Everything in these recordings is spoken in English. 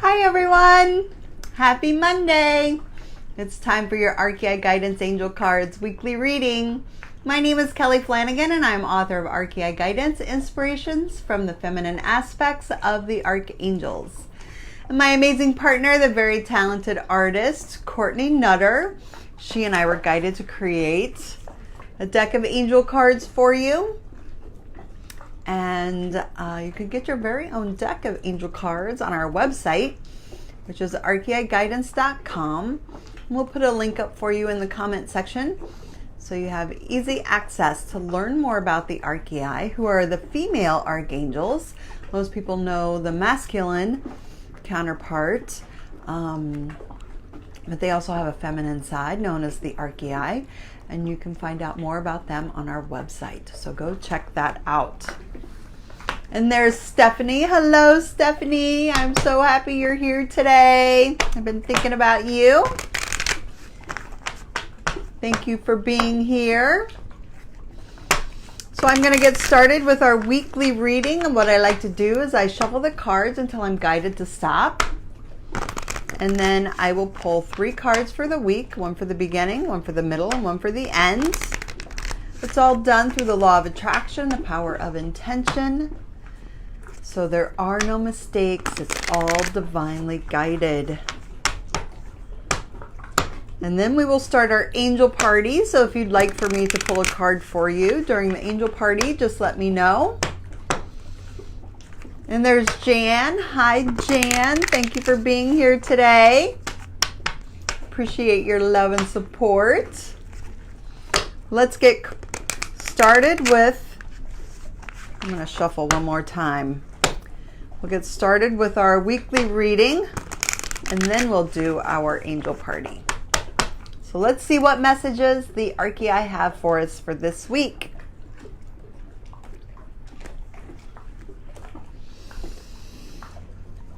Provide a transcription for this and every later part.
Hi everyone! Happy Monday! It's time for your Archeiai Guidance Angel Cards weekly reading. My name is Kelly Flanagan and I'm author of Archeiai Guidance, Inspirations from the Feminine Aspects of the Archangels. And my amazing partner, the very talented artist, Courtney Nutter, she and I were guided to create a deck of angel cards for you. And you can get your very own deck of angel cards on our website, which is archeaiguidance.com. We'll put a link up for you in the comment section so you have easy access to learn more about the Archeiai, who are the female archangels. Most people know the masculine counterpart, but they also have a feminine side known as the Archeiai, and you can find out more about them on our website. So go check that out. And there's Stephanie. Hello, Stephanie. I'm so happy you're here today. I've been thinking about you. Thank you for being here. So I'm going to get started with our weekly reading. And what I like to do is I shuffle the cards until I'm guided to stop. And then I will pull 3 cards for the week, one for the beginning, one for the middle, and one for the end. It's all done through the law of attraction, the power of intention. So there are no mistakes. It's all divinely guided. And then we will start our angel party. So if you'd like for me to pull a card for you during the angel party, just let me know. And there's Jan. Hi, Jan. Thank you for being here today. Appreciate your love and support. Let's get started with, I'm going to shuffle one more time. We'll get started with our weekly reading, and then we'll do our angel party. So let's see what messages the Archeiai have for us for this week.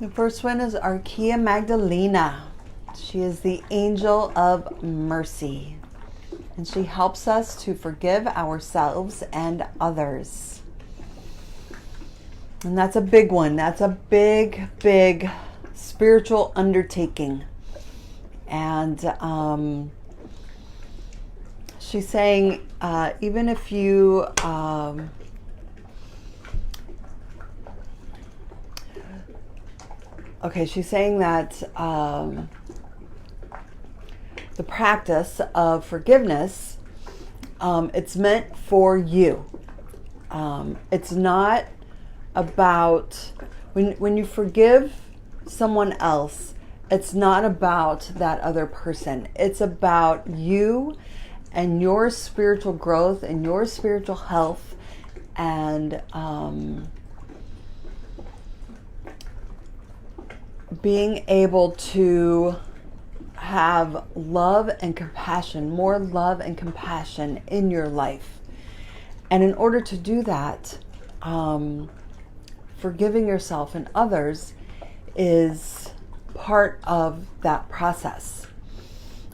The first one is Archeiai Magdalena. She is the angel of mercy, and she helps us to forgive ourselves and others. And that's a big one. That's a big, big spiritual undertaking. And she's saying, even if you she's saying that the practice of forgiveness, it's meant for you. It's not about, when you forgive someone else, it's not about that other person. It's about you and your spiritual growth and your spiritual health, and being able to have love and compassion, more love and compassion in your life. And in order to do that, forgiving yourself and others is part of that process.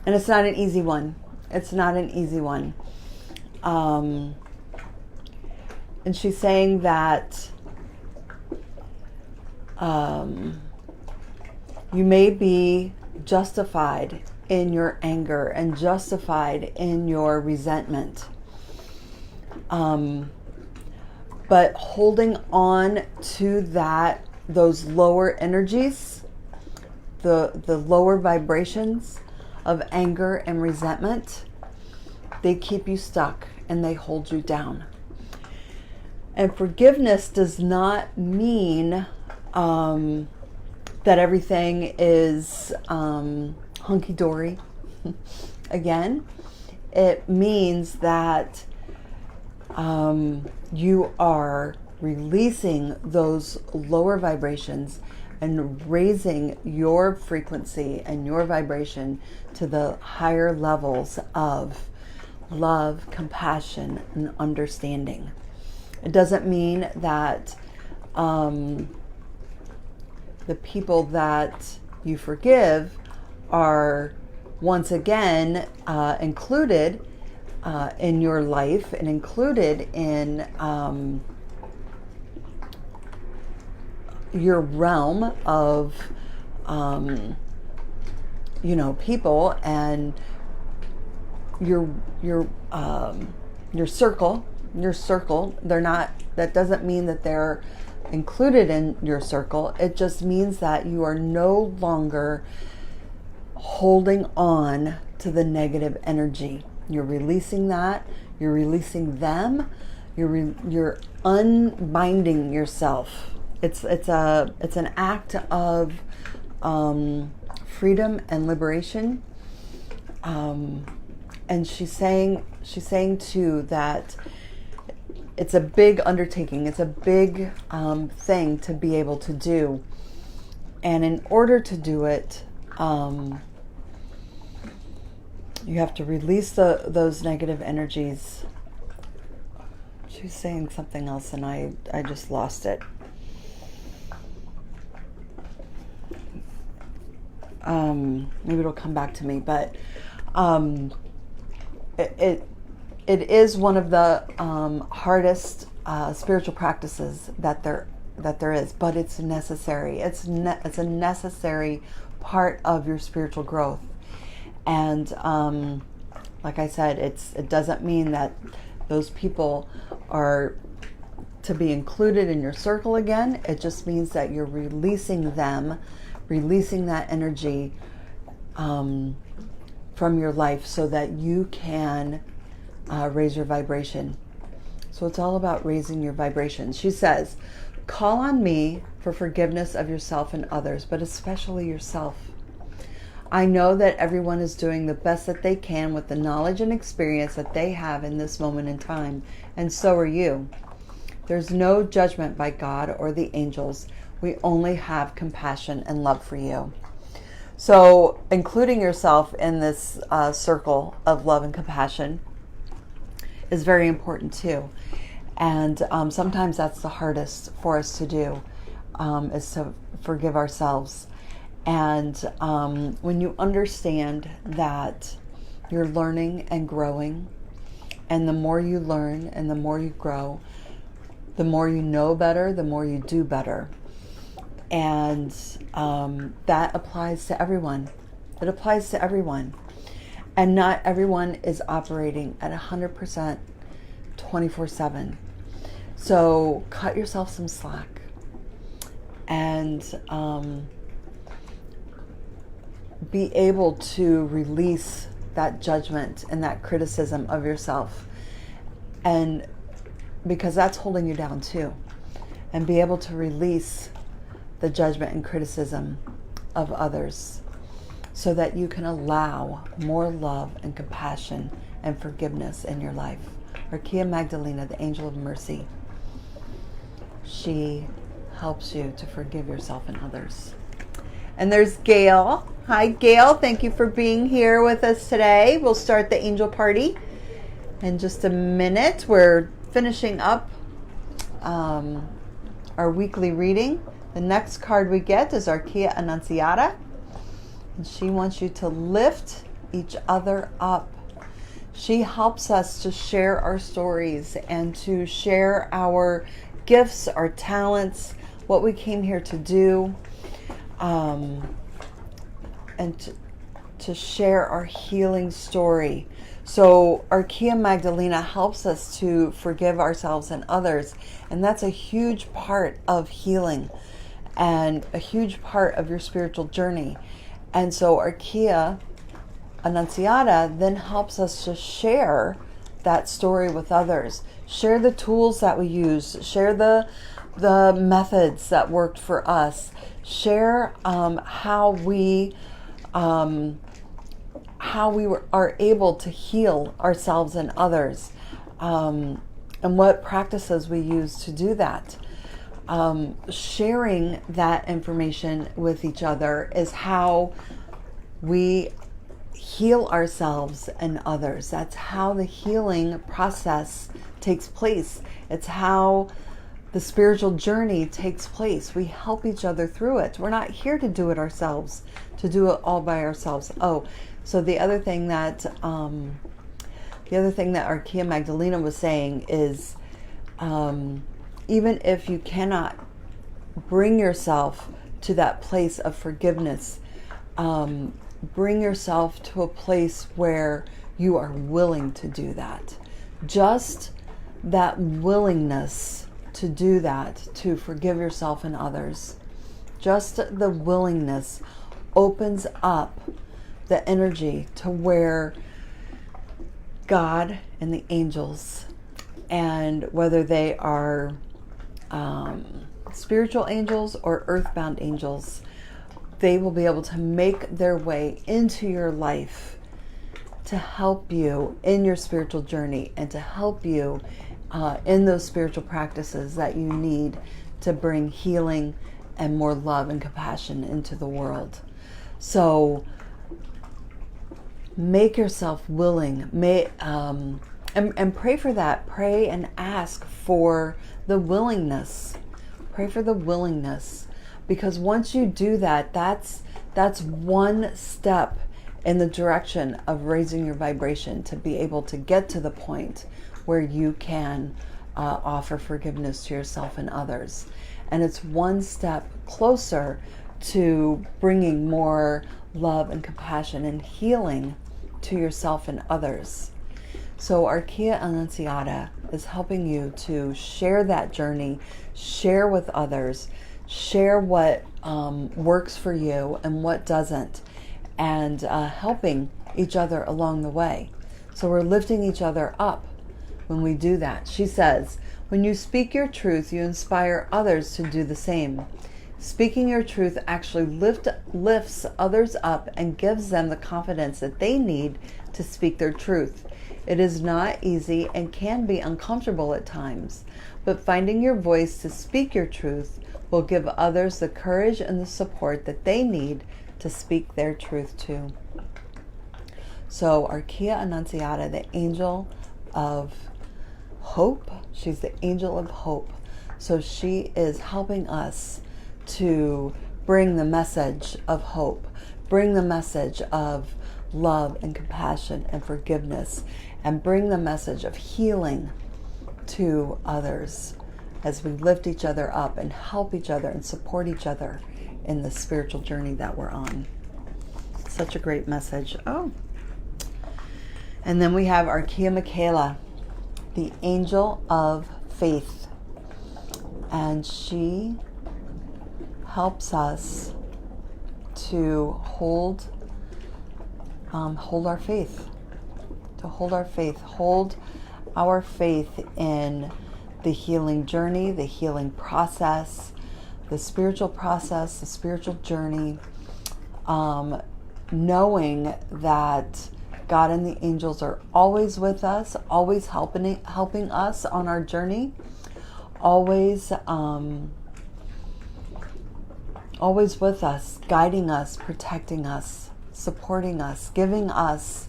And it's not an easy one. It's not an easy one. And she's saying that you may be justified in your anger and justified in your resentment. But holding on to those lower energies, the lower vibrations of anger and resentment, they keep you stuck and they hold you down. And forgiveness does not mean that everything is hunky-dory. Again, it means that you are releasing those lower vibrations and raising your frequency and your vibration to the higher levels of love, compassion, and understanding. It doesn't mean that the people that you forgive are once again included in your life and included in your realm of people, and your circle, they're not, that doesn't mean that they're included in your circle. It just means that you are no longer holding on to the negative energy. You're releasing that. You're releasing them. You're unbinding yourself. It's an act of freedom and liberation. And she's saying too that it's a big undertaking. It's a big thing to be able to do. And in order to do it, you have to release those negative energies. She's saying something else and I just lost it. Maybe it'll come back to me, but it is one of the hardest spiritual practices that there is, but it's necessary. It's a necessary part of your spiritual growth. And like I said, it doesn't mean that those people are to be included in your circle again. It just means that you're releasing them, releasing that energy from your life so that you can raise your vibration. So it's all about raising your vibration. She says, call on me for forgiveness of yourself and others, but especially yourself. I know that everyone is doing the best that they can with the knowledge and experience that they have in this moment in time, and so are you. There's no judgment by God or the angels. We only have compassion and love for you. So including yourself in this circle of love and compassion is very important too. And sometimes that's the hardest for us to do, is to forgive ourselves. And when you understand that you're learning and growing, and the more you learn and the more you grow, the more you know better, the more you do better. And that applies to everyone. It applies to everyone. And not everyone is operating at 100% 24/7. So cut yourself some slack. And be able to release that judgment and that criticism of yourself, and because that's holding you down too, and be able to release the judgment and criticism of others so that you can allow more love and compassion and forgiveness in your life. Archeiai Magdalena, the angel of mercy, she helps you to forgive yourself and others. And there's Gail. Hi, Gail. Thank you for being here with us today. We'll start the angel party in just a minute. We're finishing up our weekly reading. The next card we get is Archeiai Annunciata. And she wants you to lift each other up. She helps us to share our stories and to share our gifts, our talents, what we came here to do. And to share our healing story. So Archeiai Magdalena helps us to forgive ourselves and others, and that's a huge part of healing and a huge part of your spiritual journey. And so Archeiai Annunciata then helps us to share that story with others, share the tools that we use, share the methods that worked for us, share how we are able to heal ourselves and others, and what practices we use to do that. Sharing that information with each other is how we heal ourselves and others. That's how the healing process takes place. It's how the spiritual journey takes place. We help each other through it. We're not here to do it ourselves, to do it all by ourselves. Oh, so the other thing that Archeiai Magdalena was saying is, even if you cannot bring yourself to that place of forgiveness. Bring yourself to a place where you are willing to do that. Just that willingness to do that, to forgive yourself and others, just the willingness opens up the energy to where God and the angels, and whether they are spiritual angels or earthbound angels, they will be able to make their way into your life to help you in your spiritual journey and to help you in those spiritual practices that you need to bring healing and more love and compassion into the world. So make yourself willing, and pray for that. Pray and ask for the willingness. Pray for the willingness, because once you do that, that's one step in the direction of raising your vibration to be able to get to the point where you can offer forgiveness to yourself and others. And it's one step closer to bringing more love and compassion and healing to yourself and others. So Archeiai Annunciata is helping you to share that journey, share with others, share what works for you and what doesn't, and helping each other along the way. So we're lifting each other up when we do that. She says, when you speak your truth, you inspire others to do the same. Speaking your truth actually lifts others up and gives them the confidence that they need to speak their truth. It is not easy and can be uncomfortable at times, but finding your voice to speak your truth will give others the courage and the support that they need to speak their truth too. So Archeiai Annunciata, the angel of hope, she's the angel of hope. So she is helping us to bring the message of hope, bring the message of love and compassion and forgiveness, and bring the message of healing to others as we lift each other up and help each other and support each other in the spiritual journey that we're on. Such a great message. Oh, and then we have Archeiai Michaela, the angel of faith, and she helps us to hold our faith, hold our faith in the healing journey, the healing process, the spiritual journey, knowing that God and the angels are always with us, always helping us on our journey, always with us, guiding us, protecting us, supporting us, giving us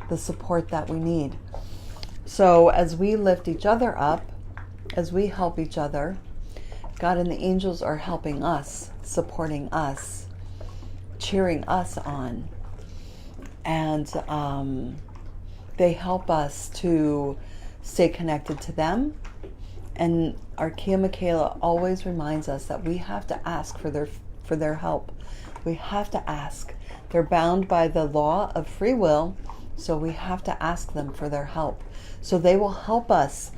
the support that we need. So as we lift each other up, as we help each other, God and the angels are helping us, supporting us, cheering us on. And they help us to stay connected to them. And Archeiai Michaela always reminds us that we have to ask for their help. We have to ask. They're bound by the law of free will, so we have to ask them for their help. So they will help us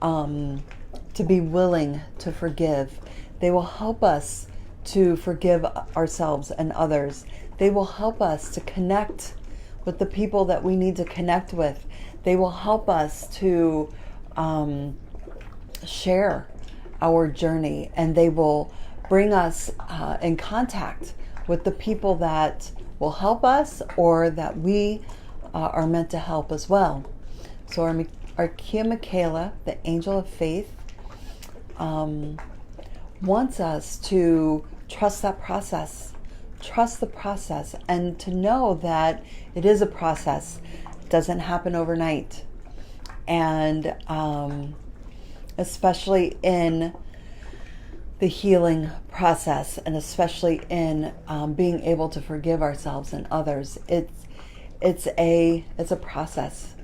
to be willing to forgive. They will help us to forgive ourselves and others. They will help us to connect with the people that we need to connect with. They will help us to share our journey, and they will bring us in contact with the people that will help us or that we are meant to help as well. So Archeiai Michaela, the angel of faith, wants us to trust that process, trust the process, and to know that it is a process. It doesn't happen overnight. And especially in the healing process, and especially in being able to forgive ourselves and others, it's a process.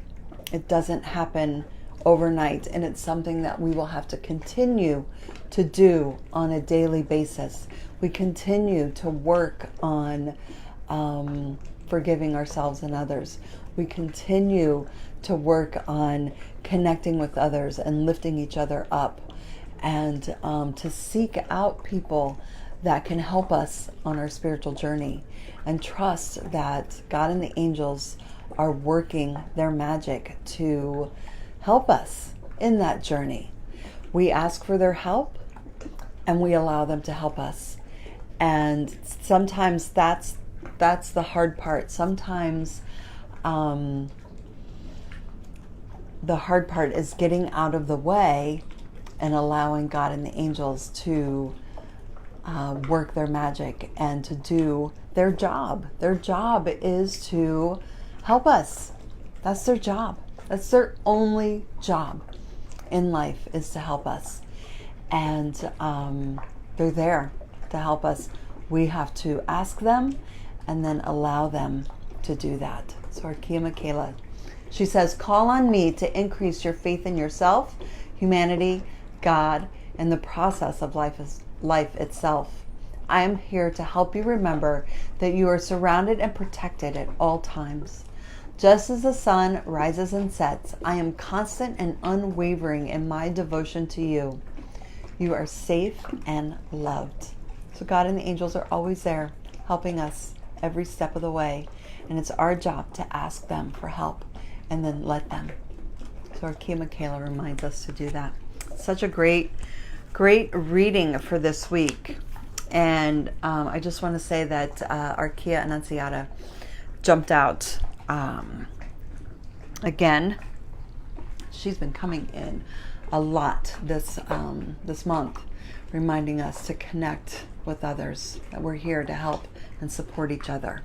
It doesn't happen overnight, and it's something that we will have to continue to do on a daily basis. We continue to work on forgiving ourselves and others. We continue to work on connecting with others and lifting each other up, and to seek out people that can help us on our spiritual journey, and trust that God and the angels are working their magic to help us in that journey. We ask for their help and we allow them to help us. And sometimes that's the hard part. Sometimes the hard part is getting out of the way and allowing God and the angels to work their magic and to do their job. Their job is to help us. That's their job. That's their only job in life, is to help us. And they're there to help us. We have to ask them and then allow them to do that. So Archeiai Michaela, she says, call on me to increase your faith in yourself, humanity, God, and the process of life itself. I am here to help you remember that you are surrounded and protected at all times. Just as the sun rises and sets, I am constant and unwavering in my devotion to you. You are safe and loved. So God and the angels are always there, helping us every step of the way. And it's our job to ask them for help and then let them. So Archeiai Michaela reminds us to do that. Such a great reading for this week. And I just want to say that Archeiai Annunziata jumped out again. She's been coming in a lot this month, reminding us to connect with others, that we're here to help and support each other.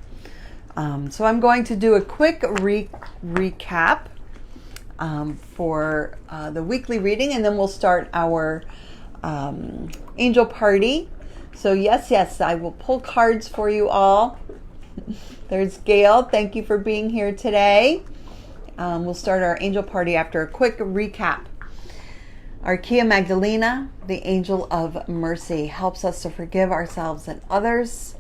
So I'm going to do a quick recap for the weekly reading, and then we'll start our angel party. So yes, I will pull cards for you all. There's Gail. Thank you for being here today. We'll start our angel party after a quick recap. Archeiai Magdalena, the angel of mercy, helps us to forgive ourselves and others.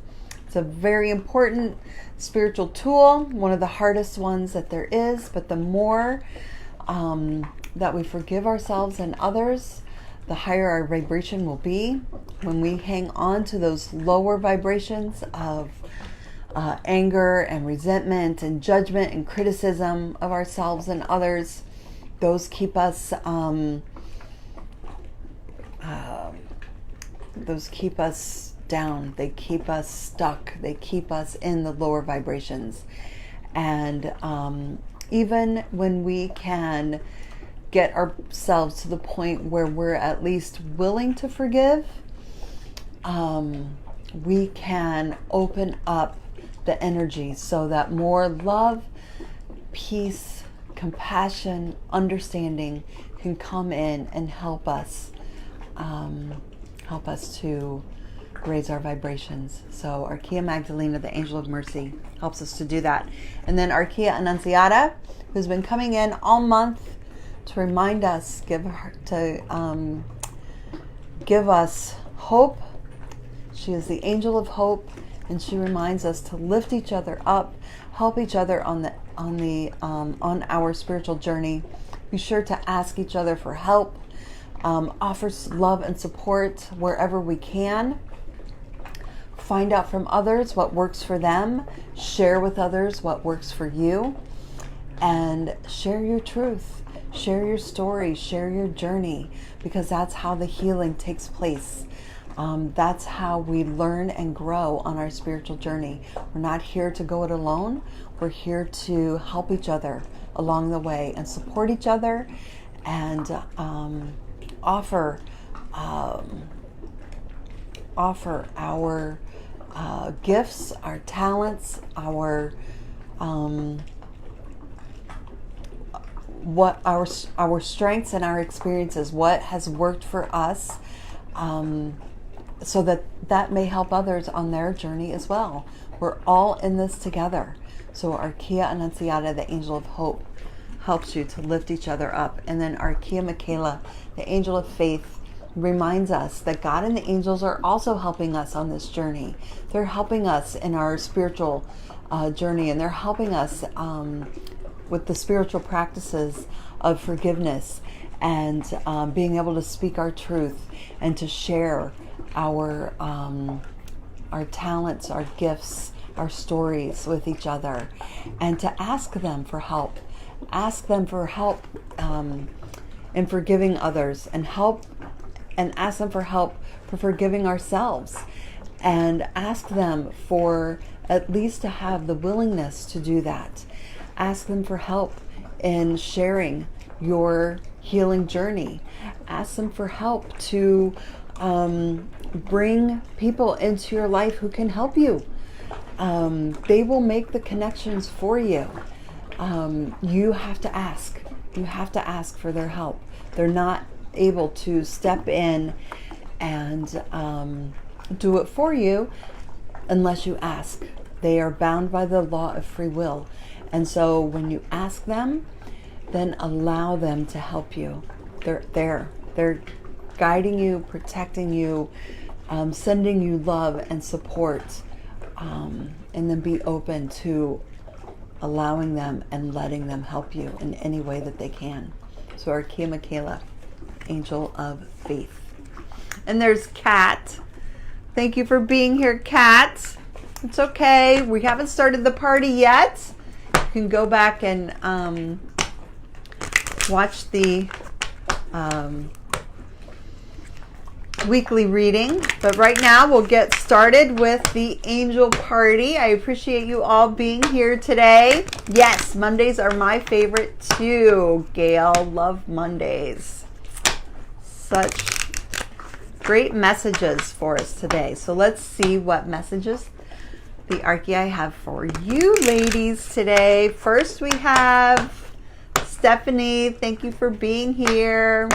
It's a very important spiritual tool, one of the hardest ones that there is, but the more that we forgive ourselves and others, the higher our vibration will be. When we hang on to those lower vibrations of anger and resentment and judgment and criticism of ourselves and others, those keep us down. They keep us stuck. They keep us in the lower vibrations. And even when we can get ourselves to the point where we're at least willing to forgive, we can open up the energy so that more love, peace, compassion, understanding can come in and help us to raise our vibrations. So Archeiai Magdalena, the angel of mercy, helps us to do that. And then Archeiai Annunziata, who's been coming in all month to remind us, give us hope. She is the angel of hope, and she reminds us to lift each other up, help each other on our spiritual journey. Be sure to ask each other for help. Offer love and support wherever we can. Find out from others what works for them. Share with others what works for you. And share your truth. Share your story. Share your journey. Because that's how the healing takes place. That's how we learn and grow on our spiritual journey. We're not here to go it alone. We're here to help each other along the way and support each other, and offer our gifts, our talents, our strengths and our experiences, what has worked for us, so that may help others on their journey as well. We're all in this together. So Archeiai Annunziata, the angel of hope, helps you to lift each other up. And then Archeiai, the angel of faith, reminds us that God and the angels are also helping us on this journey. They're helping us in our spiritual journey, and they're helping us with the spiritual practices of forgiveness and being able to speak our truth and to share our talents, our gifts, our stories with each other, and to ask them for help. Ask them for help in forgiving others, and ask them for help for forgiving ourselves, and ask them for at least to have the willingness to do that. Ask them for help in sharing your healing journey. Ask them for help to bring people into your life who can help you. They will make the connections for you. You have to ask. You have to ask for their help. They're not able to step in and do it for you unless you ask. They are bound by the law of free will. And so when you ask them, then allow them to help you. They're there. They're guiding you, protecting you, sending you love and support. And then be open to allowing them and letting them help you in any way that they can. So Archeiai, angel of faith. And there's Kat. Thank you for being here, Kat. It's okay. We haven't started the party yet. You can go back and watch the weekly reading. But right now we'll get started with the angel party. I appreciate you all being here today. Yes, Mondays are my favorite too. Gail, love Mondays. Such great messages for us today. So let's see what messages the Archeiai have for you ladies today. First we have Stephanie. Thank you for being here.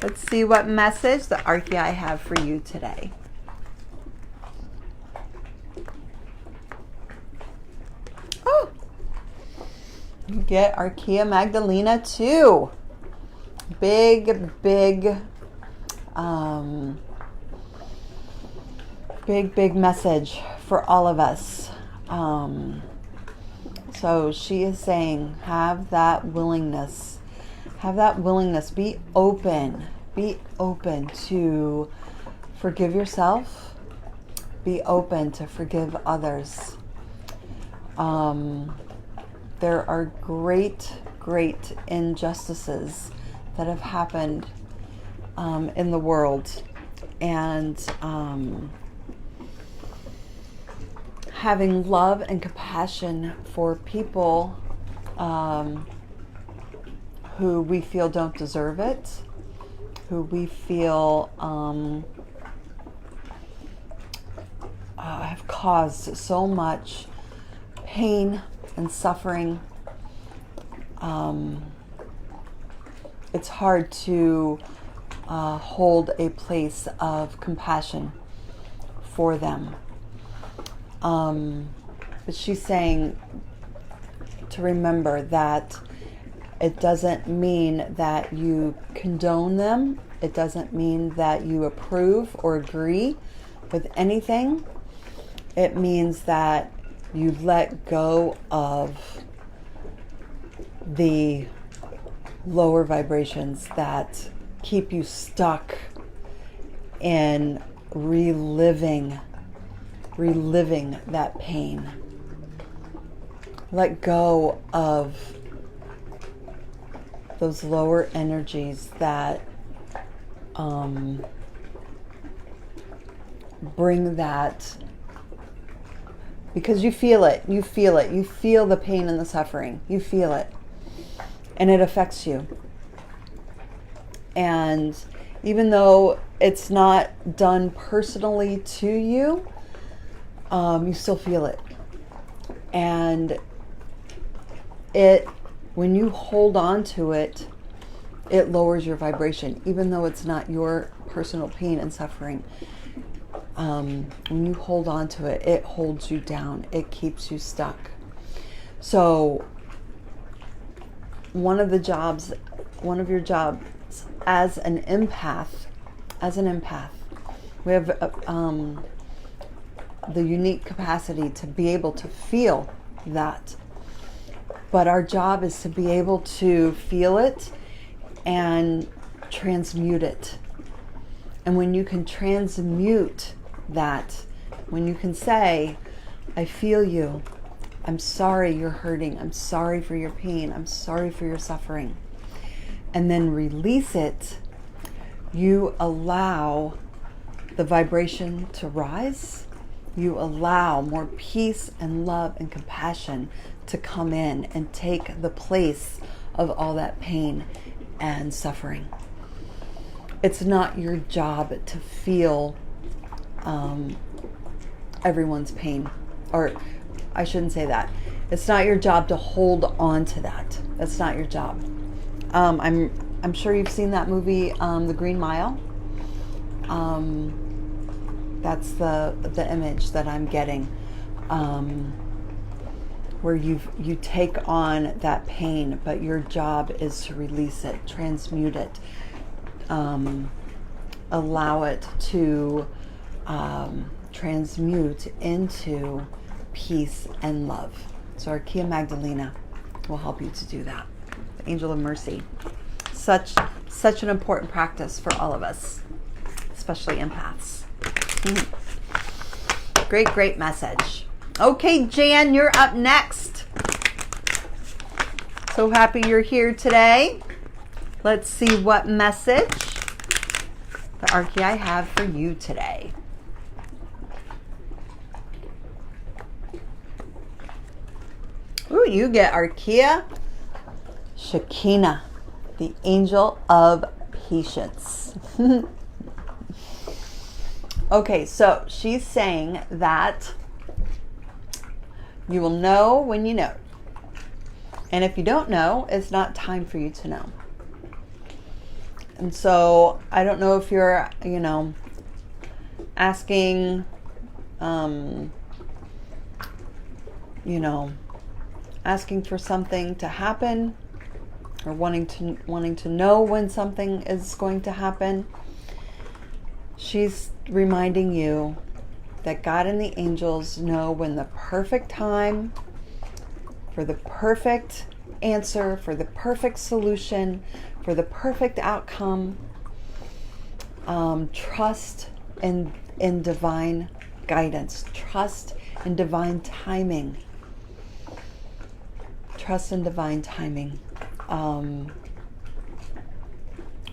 Let's see what message the Archeiai have for you today. Oh, you get Archeiai Magdalena too. Big message for all of us. So she is saying, have that willingness. Have that willingness. Be open. Be open to forgive yourself. Be open to forgive others. There are great injustices that have happened in the world. And having love and compassion for people who we feel don't deserve it, who we feel have caused so much pain and suffering. It's hard to hold a place of compassion for them. But she's saying to remember that it doesn't mean that you condone them. It doesn't mean that you approve or agree with anything. It means that you let go of the lower vibrations that keep you stuck in reliving that pain. Let go of those lower energies that bring that, because you feel it, you feel the pain and the suffering, you feel it, and it affects you. And even though it's not done personally to you, you still feel it. And when you hold on to it, it lowers your vibration, even though it's not your personal pain and suffering. When you hold on to it, it holds you down. It keeps you stuck. So one of your jobs as an empath, we have the unique capacity to be able to feel that. But our job is to be able to feel it and transmute it. And when you can transmute that, when you can say, I feel you, I'm sorry you're hurting, I'm sorry for your pain, I'm sorry for your suffering, and then release it, you allow the vibration to rise. You allow more peace and love and compassion to come in and take the place of all that pain and suffering. It's not your job to feel everyone's pain, or I shouldn't say that. It's not your job to hold on to that. That's not your job. I'm sure you've seen that movie, The Green Mile. That's the image that I'm getting, where you take on that pain, but your job is to release it, transmute it, allow it to transmute into peace and love. So Archeiai Magdalena will help you to do that. The Angel of Mercy. Such an important practice for all of us, especially empaths. Great message. Okay, Jan, you're up next. So happy you're here today. Let's see what message the Archeiai have for you today. Ooh, you get Archeiai Shekinah, the Angel of Patience. Okay, so she's saying that you will know when you know. And if you don't know, it's not time for you to know. And so I don't know if you're, asking, asking for something to happen, or wanting to know when something is going to happen. She's reminding you that God and the angels know when the perfect time for the perfect answer, for the perfect solution, for the perfect outcome. Trust in divine guidance. Trust in divine timing. Trust in divine timing.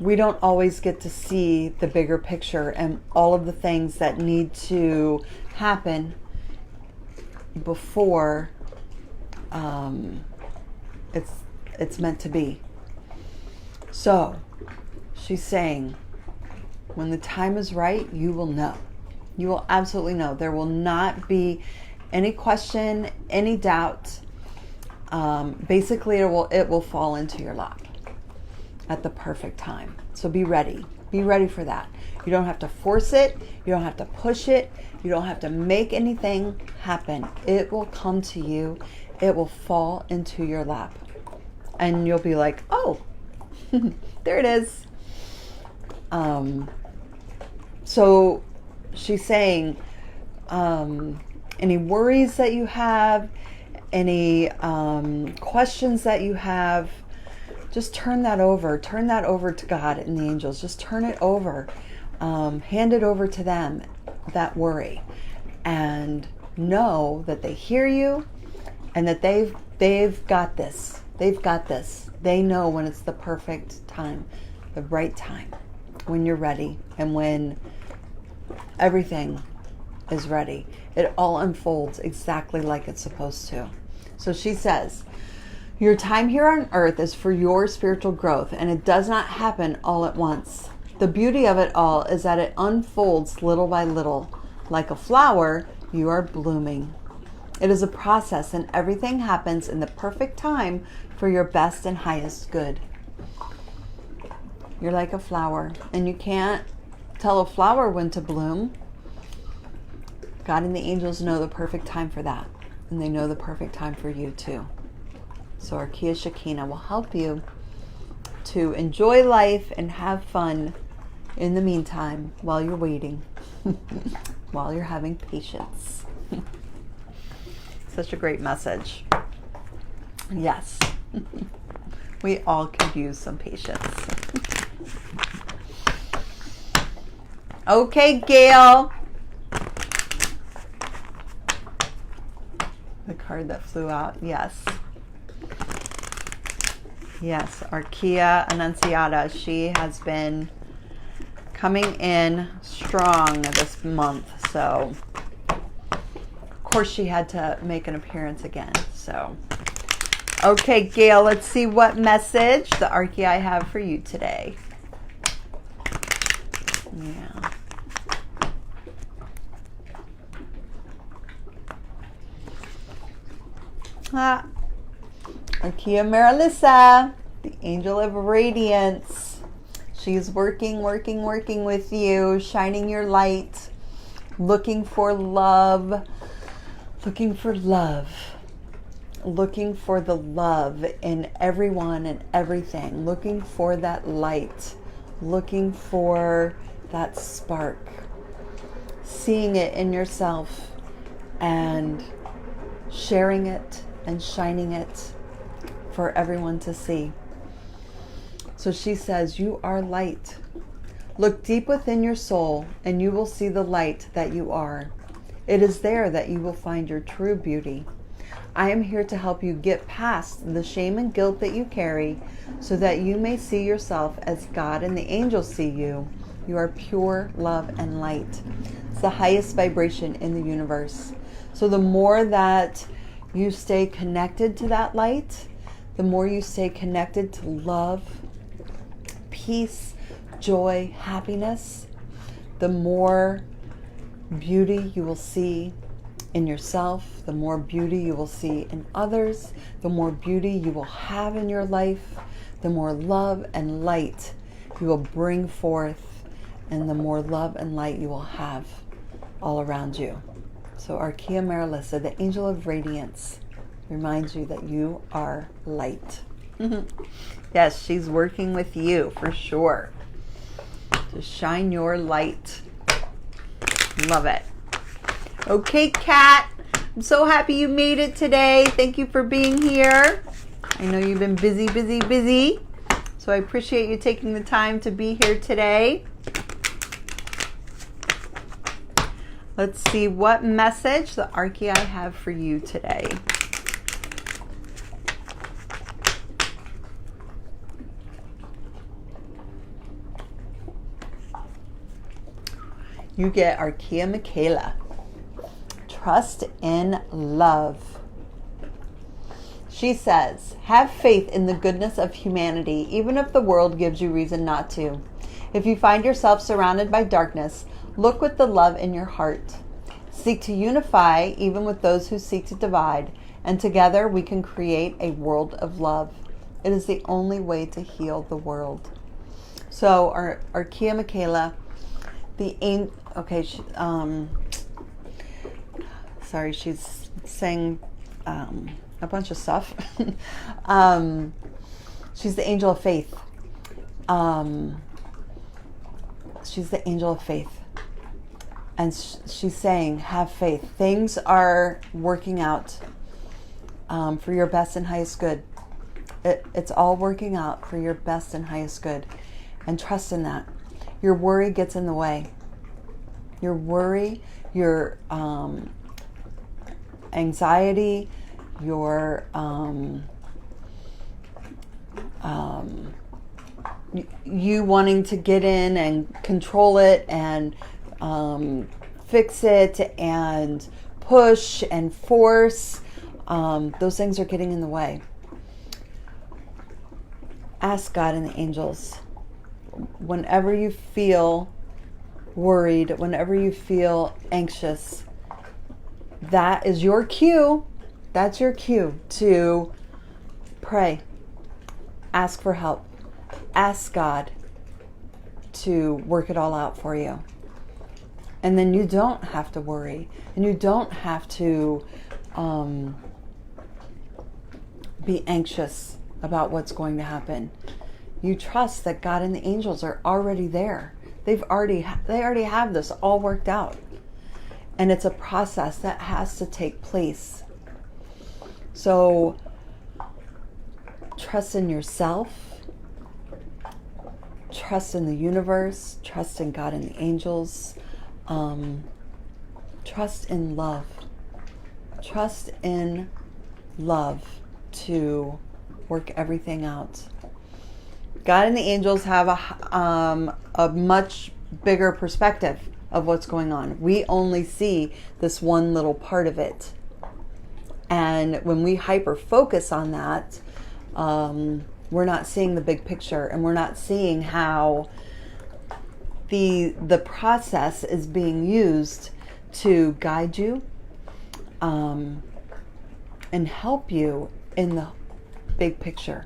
We don't always get to see the bigger picture and all of the things that need to happen before it's meant to be. So she's saying, when the time is right, you will know. You will absolutely know. There will not be any question, any doubt. Basically, it will fall into your lap at the perfect time. So be ready. Be ready for that. You don't have to force it. You don't have to push it. You don't have to make anything happen. It will come to you. It will fall into your lap. And you'll be like, oh, there it is. So she's saying, any worries that you have, any questions that you have, just turn that over. Turn that over to God and the angels. Just turn it over. Hand it over to them, that worry. And know that they hear you and that they've got this. They've got this. They know when it's the perfect time, the right time, when you're ready and when everything is ready. It all unfolds exactly like it's supposed to. So she says, your time here on earth is for your spiritual growth, and it does not happen all at once. The beauty of it all is that it unfolds little by little. Like a flower, you are blooming. It is a process, and everything happens in the perfect time for your best and highest good. You're like a flower, and you can't tell a flower when to bloom. God and the angels know the perfect time for that, and they know the perfect time for you too. So Archeiai Shekinah will help you to enjoy life and have fun in the meantime while you're waiting, while you're having patience. Such a great message. Yes. We all could use some patience. Okay, Gail. The card that flew out, yes. Yes, Archeiai Annunciata. She has been coming in strong this month. So, of course, she had to make an appearance again. So, okay, Gail, let's see what message the Archeiai have for you today. Yeah. Archeiai Marilisa, the angel of radiance. She's working with you, shining your light, looking for love, looking for the love in everyone and everything, looking for that light, looking for that spark, seeing it in yourself and sharing it and shining it for everyone to see. So she says, you are light. Look deep within your soul and you will see the light that you are. It is there that you will find your true beauty. I am here to help you get past the shame and guilt that you carry so that you may see yourself as God and the angels see you. You are pure love and light. It's the highest vibration in the universe. So the more that you stay connected to that light, the more you stay connected to love, peace, joy, happiness, the more beauty you will see in yourself, the more beauty you will see in others, the more beauty you will have in your life, the more love and light you will bring forth, and the more love and light you will have all around you. So Archeiai Marilisa, the angel of radiance, reminds you that you are light. Yes, she's working with you for sure to shine your light. Love it. Okay, Kat, I'm so happy you made it today. Thank you for being here. I know you've been busy. So I appreciate you taking the time to be here today. Let's see what message the Archeiai have for you today. You get Archeiai Michaela. Trust in love. She says, have faith in the goodness of humanity, even if the world gives you reason not to. If you find yourself surrounded by darkness, look with the love in your heart. Seek to unify even with those who seek to divide, and together we can create a world of love. It is the only way to heal the world. So our Archeiai Michaela, the angel, okay, sorry, she's saying a bunch of stuff. She's the angel of faith. She's the angel of faith. And she's saying, have faith. Things are working out for your best and highest good. It's all working out for your best and highest good. And trust in that. Your worry gets in the way. Your worry, your anxiety, your you wanting to get in and control it and fix it and push and force, those things are getting in the way. Ask God and the angels. Whenever you feel worried, whenever you feel anxious, that is your cue. That's your cue to pray. Ask for help. Ask God to work it all out for you. And then you don't have to worry. And you don't have to be anxious about what's going to happen. You trust that God and the angels are already there. They already have this all worked out. And it's a process that has to take place. So trust in yourself, trust in the universe, trust in God and the angels, trust in love. Trust in love to work everything out. God and the angels have a much bigger perspective of what's going on. We only see this one little part of it. And when we hyper focus on that, we're not seeing the big picture, and we're not seeing how the process is being used to guide you and help you in the big picture.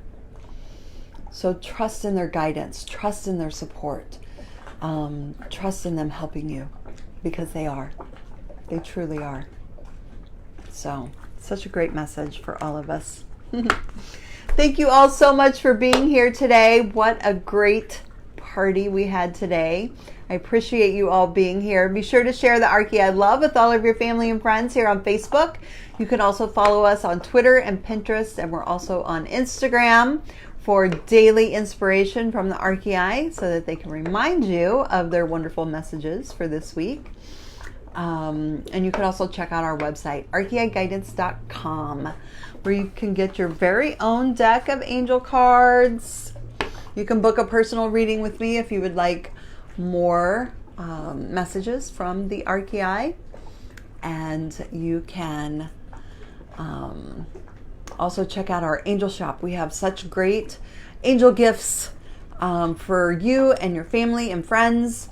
So trust in their guidance, trust in their support, trust in them helping you, because they are. They truly are. So, such a great message for all of us. Thank you all so much for being here today. What a great party we had today. I appreciate you all being here. Be sure to share the Archeiai love with all of your family and friends here on Facebook. You can also follow us on Twitter and Pinterest, and we're also on Instagram for daily inspiration from the Archeiai, so that they can remind you of their wonderful messages for this week. And you can also check out our website, archeaiguidance.com, where you can get your very own deck of angel cards. You can book a personal reading with me if you would like more messages from the Archeiai. And you can also check out our angel shop. We have such great angel gifts for you and your family and friends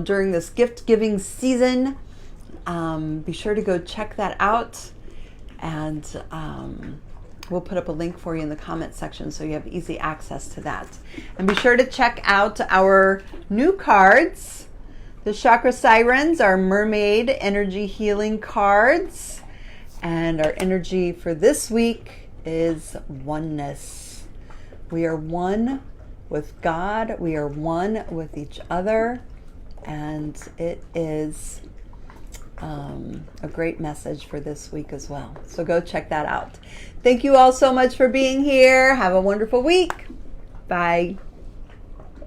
during this gift giving season. Be sure to go check that out, and we'll put up a link for you in the comment section so you have easy access to that. And be sure to check out our new cards, the Chakra Sirens, our Mermaid Energy Healing cards. And our energy for this week is oneness. We are one with God. We are one with each other. And it is a great message for this week as well. So go check that out. Thank you all so much for being here. Have a wonderful week. Bye.